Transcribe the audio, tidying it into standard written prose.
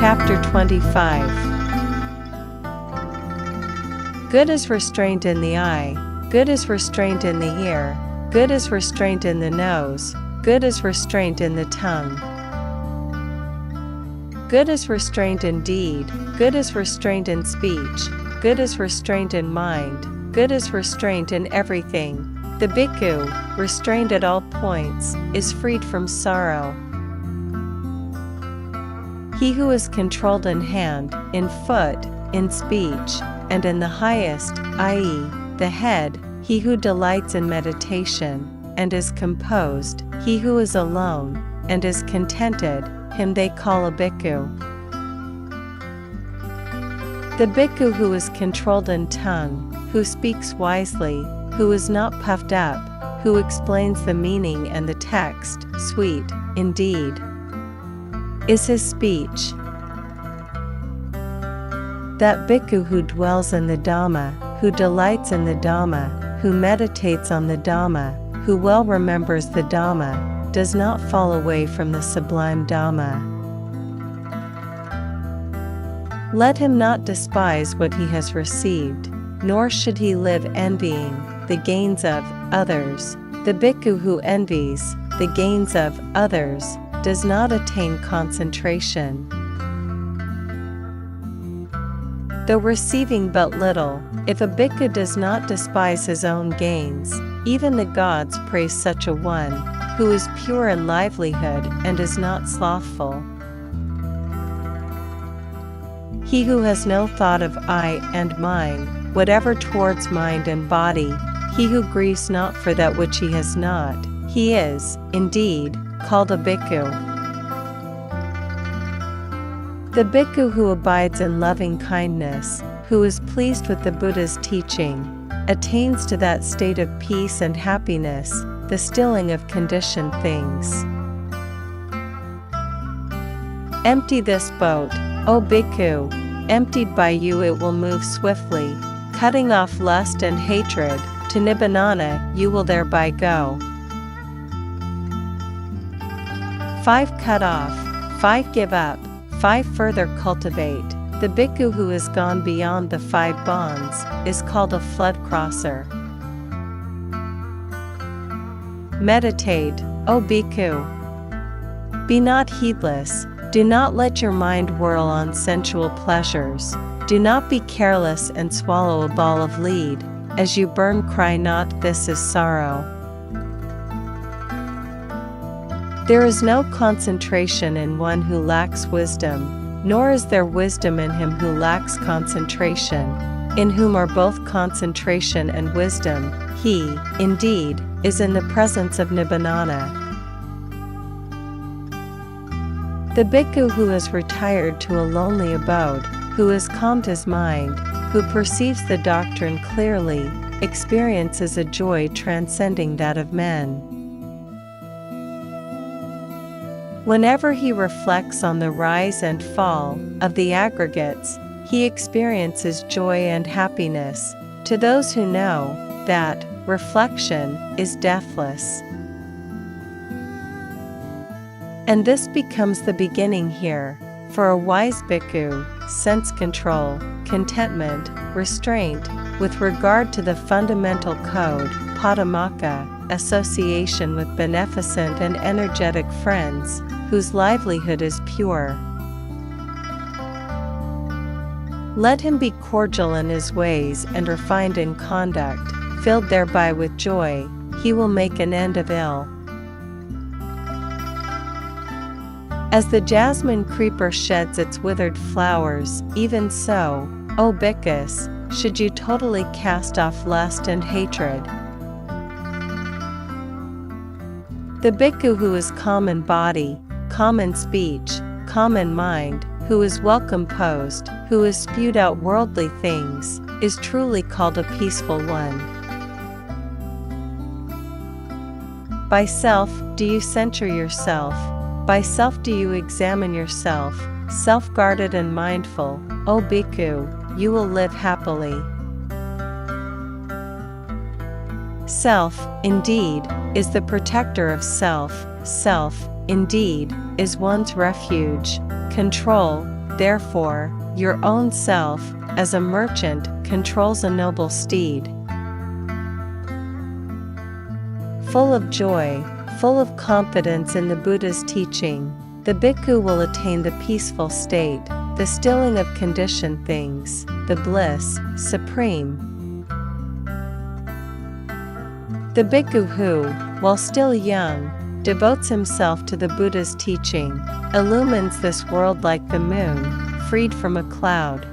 Chapter 25. Good is restraint in the eye, good is restraint in the ear, good is restraint in the nose, good is restraint in the tongue. Good is restraint in deed, good is restraint in speech, good is restraint in mind, good is restraint in everything. The bhikkhu, restrained at all points, is freed from sorrow. He who is controlled in hand, in foot, in speech, and in the highest, i.e., the head, he who delights in meditation, and is composed, he who is alone, and is contented, him they call a bhikkhu. The bhikkhu who is controlled in tongue, who speaks wisely, who is not puffed up, who explains the meaning and the text, sweet, indeed, is his speech. That bhikkhu who dwells in the Dhamma, who delights in the Dhamma, who meditates on the Dhamma, who well remembers the Dhamma, does not fall away from the sublime Dhamma. Let him not despise what he has received, nor should he live envying the gains of others. The bhikkhu who envies the gains of others does not attain concentration. Though receiving but little, if a bhikkhu does not despise his own gains, even the gods praise such a one, who is pure in livelihood and is not slothful. He who has no thought of I and mine, whatever towards mind and body, he who grieves not for that which he has not, he is, indeed, called a bhikkhu. The bhikkhu who abides in loving kindness, who is pleased with the Buddha's teaching, attains to that state of peace and happiness, the stilling of conditioned things. Empty this boat, O bhikkhu, emptied by you it will move swiftly, cutting off lust and hatred, to Nibbana you will thereby go. 5 cut off, 5 give up, 5 further cultivate. The bhikkhu who has gone beyond the 5 bonds is called a flood crosser. Meditate, O bhikkhu. Be not heedless, do not let your mind whirl on sensual pleasures, do not be careless and swallow a ball of lead, as you burn cry not this is sorrow. There is no concentration in one who lacks wisdom, nor is there wisdom in him who lacks concentration, in whom are both concentration and wisdom, he, indeed, is in the presence of Nibbana. The bhikkhu who has retired to a lonely abode, who has calmed his mind, who perceives the doctrine clearly, experiences a joy transcending that of men. Whenever he reflects on the rise and fall of the aggregates, he experiences joy and happiness. To those who know that reflection is deathless. And this becomes the beginning here, for a wise bhikkhu, sense control, contentment, restraint, with regard to the fundamental code, padamaka, association with beneficent and energetic friends, whose livelihood is pure. Let him be cordial in his ways and refined in conduct, filled thereby with joy, he will make an end of ill. As the jasmine creeper sheds its withered flowers, even so, O bhikkhus, should you totally cast off lust and hatred. The bhikkhu who is calm in body, calm in speech, calm in mind, who is well composed, who has spewed out worldly things, is truly called a peaceful one. By self do you censure yourself, by self do you examine yourself, self-guarded and mindful, O bhikkhu, you will live happily. Self, indeed, is the protector of self, self, indeed, is one's refuge, control, therefore, your own self, as a merchant, controls a noble steed. Full of joy, full of confidence in the Buddha's teaching, the bhikkhu will attain the peaceful state, the stilling of conditioned things, the bliss supreme. The bhikkhu who, while still young, devotes himself to the Buddha's teaching, illumines this world like the moon, freed from a cloud,